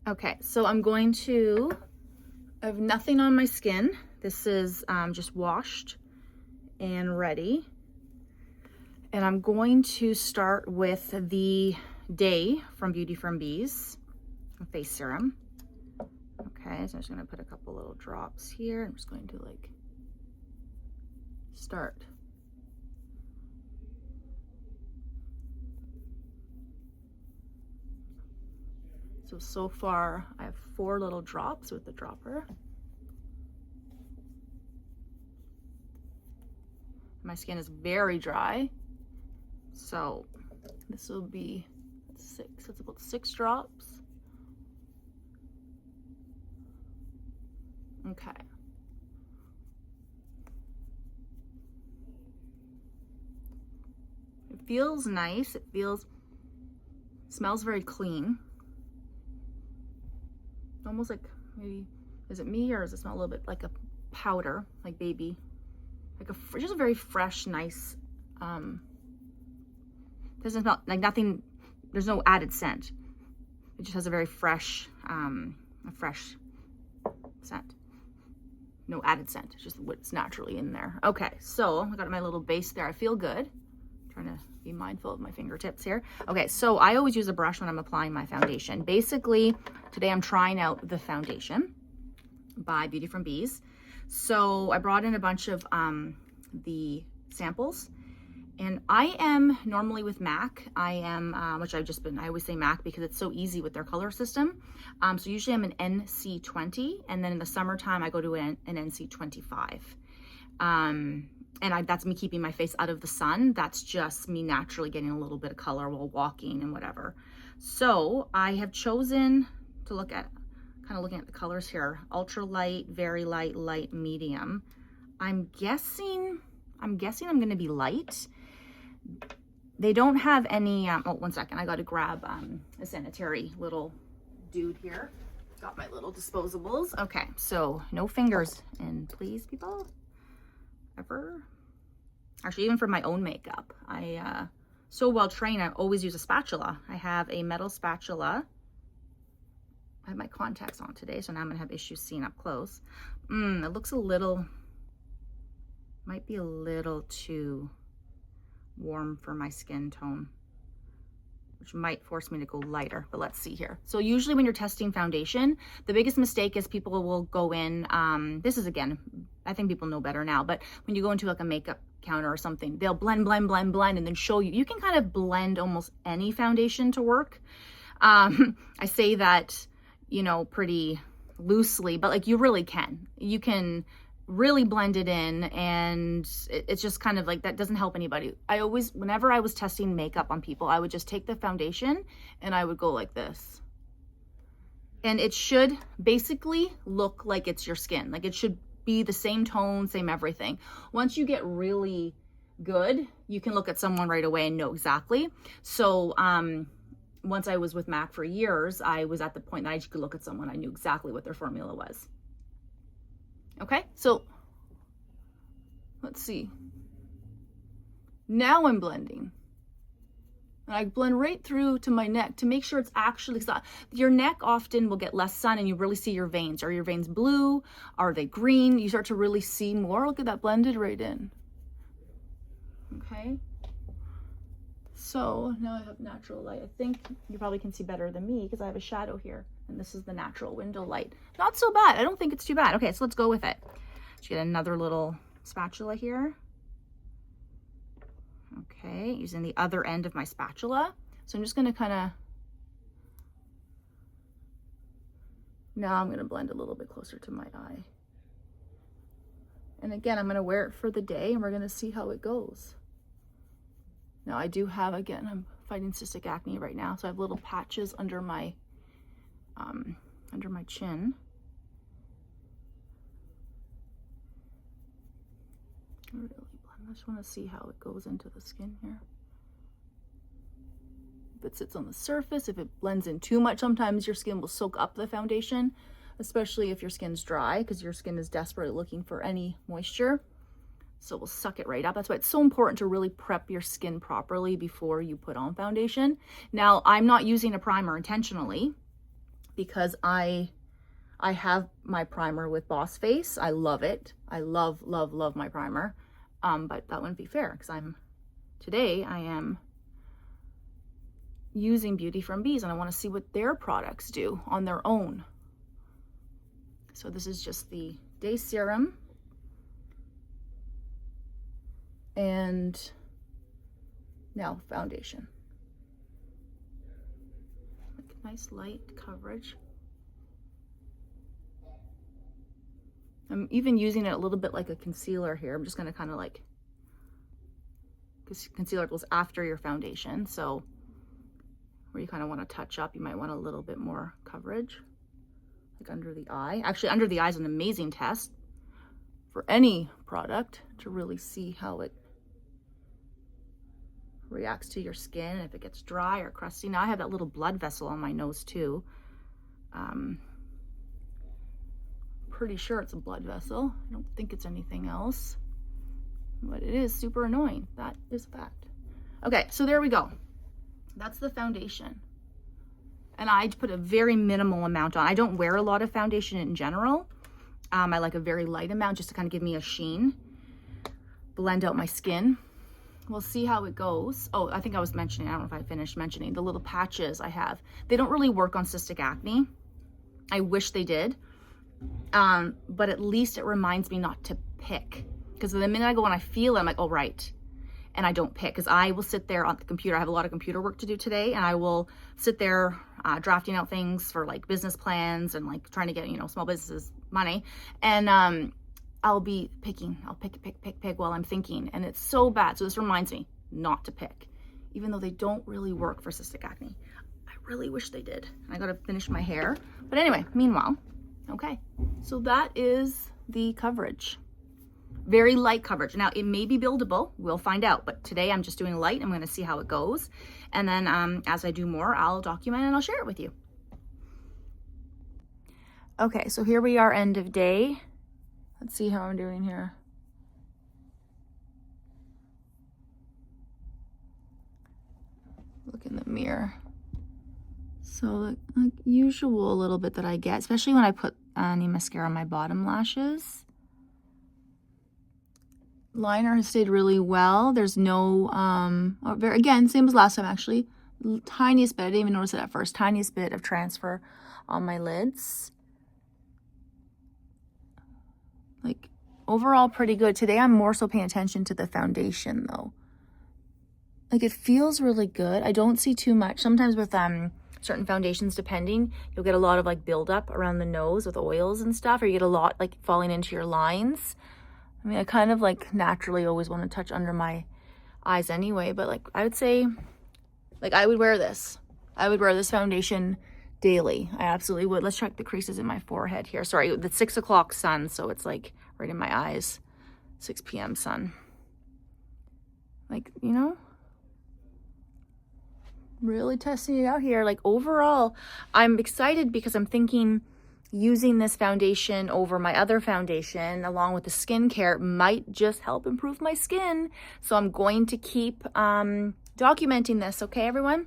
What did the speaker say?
Okay, so I have nothing on my skin. This is just washed and ready. And I'm going to start with the Day from Beauty from Bees face serum. Okay, so I'm just gonna put a couple little drops here. I'm just going to like start. So far I have 4 little drops with the dropper. My skin is very dry, so this will be 6, that's about 6 drops. Okay. It feels nice, smells very clean. Almost like, maybe, is it me or does it smell a little bit like a powder, like baby? Like just a very fresh, nice, doesn't smell like nothing, there's no added scent. It just has a very fresh, scent. No added scent, it's just what's naturally in there. Okay, so I got my little base there. I feel good. I'm trying to be mindful of my fingertips here. Okay, so I always use a brush when I'm applying my foundation. Basically, today I'm trying out the foundation by Beauty from Bees. So I brought in a bunch of the samples, and I am normally with MAC. I am, which I always say MAC because it's so easy with their color system. So usually I'm an NC20, and then in the summertime I go to an NC25. And that's me keeping my face out of the sun. That's just me naturally getting a little bit of color while walking and whatever. So I have chosen to look at, kind of looking at the colors here, ultra light, very light, light, medium. I'm guessing I'm gonna be light. They don't have any, oh, one second, I gotta grab a sanitary little dude here. Got my little disposables. Okay, so no fingers in, please, people, ever. Actually, even for my own makeup, so well trained, I always use a spatula. I have a metal spatula. I have my contacts on today, so now I'm gonna have issues seeing up close. It looks a little, might be a little too warm for my skin tone, which might force me to go lighter, but let's see here. So usually when you're testing foundation, the biggest mistake is people will go in, this is, again, I think people know better now, but when you go into like a makeup counter or something, they'll blend, and then show you. You can kind of blend almost any foundation to work. I say that, you know, pretty loosely, but like you really can. You can really blend it in, and it's just kind of like, that doesn't help anybody. I always, whenever I was testing makeup on people, I would just take the foundation and I would go like this. And it should basically look like it's your skin. Like it should be the same tone, same everything. Once you get really good, you can look at someone right away and know exactly. So once I was with MAC for years, I was at the point that I could look at someone, I knew exactly what their formula was. Okay, so let's see. Now I'm blending. And I blend right through to my neck to make sure it's actually sun. Your neck often will get less sun and you really see your veins. Are your veins blue? Are they green? You start to really see more. Look at that, blended right in. Okay. So now I have natural light. I think you probably can see better than me because I have a shadow here. And this is the natural window light. Not so bad. I don't think it's too bad. Okay, so let's go with it. Let's get another little spatula here. Okay, using the other end of my spatula. So I'm just going to kind of, now I'm going to blend a little bit closer to my eye. And again, I'm going to wear it for the day and we're going to see how it goes. Now I do have, again, I'm fighting cystic acne right now, so I have little patches under my chin. Really blend. I just want to see how it goes into the skin here. If it sits on the surface, if it blends in too much, sometimes your skin will soak up the foundation, especially if your skin's dry, because your skin is desperately looking for any moisture. So we'll suck it right up. That's why it's so important to really prep your skin properly before you put on foundation. Now, I'm not using a primer intentionally. because I have my primer with Boss Face. I love it. I love, love, love my primer. But that wouldn't be fair because today I am using Beauty from Bees and I want to see what their products do on their own. So this is just the day serum and now foundation. Like nice light coverage. I'm even using it a little bit like a concealer here. I'm just going to kind of like, because concealer goes after your foundation, so where you kind of want to touch up, you might want a little bit more coverage, like under the eye. Actually, under the eye is an amazing test for any product to really see how it reacts to your skin, if it gets dry or crusty. Now I have that little blood vessel on my nose too. Pretty sure it's a blood vessel. I don't think it's anything else, but it is super annoying. That is a fact. Okay, so there we go. That's the foundation. And I put a very minimal amount on. I don't wear a lot of foundation in general. I like a very light amount just to kind of give me a sheen, blend out my skin. We'll see how it goes. Oh, I think I was mentioning, I don't know if I finished mentioning, the little patches I have. They don't really work on cystic acne. I wish they did. But at least it reminds me not to pick. Because the minute I go and I feel it, I'm like, oh, right. And I don't pick, because I will sit there on the computer. I have a lot of computer work to do today, and I will sit there drafting out things for like business plans and like trying to get, small businesses money. And I'll be picking. I'll pick while I'm thinking. And it's so bad. So this reminds me not to pick, even though they don't really work for cystic acne. I really wish they did. I got to finish my hair. But anyway, meanwhile, okay. So that is the coverage. Very light coverage. Now it may be buildable, we'll find out, but today I'm just doing light. I'm going to see how it goes, and then as I do more, I'll document and I'll share it with you. Okay, so here we are, end of day. Let's see how I'm doing here. Look in the mirror. So like usual, a little bit that I get, especially when I put any mascara on my bottom lashes. Liner has stayed really well. There's no, again, same as last time actually. Tiniest bit, I didn't even notice it at first, tiniest bit of transfer on my lids. Like, overall pretty good. Today I'm more so paying attention to the foundation though. Like, it feels really good. I don't see too much. Sometimes with certain foundations, depending, you'll get a lot of like buildup around the nose with oils and stuff, or you get a lot like falling into your lines. I mean, I kind of like naturally always want to touch under my eyes anyway, but like I would say, like I would wear this. I would wear this foundation daily. I absolutely would. Let's check the creases in my forehead here. Sorry, the 6 o'clock sun, so it's like right in my eyes. 6 p.m. sun. Like, really testing it out here. Like overall, I'm excited because I'm thinking using this foundation over my other foundation along with the skincare might just help improve my skin. So I'm going to keep documenting this, okay, everyone?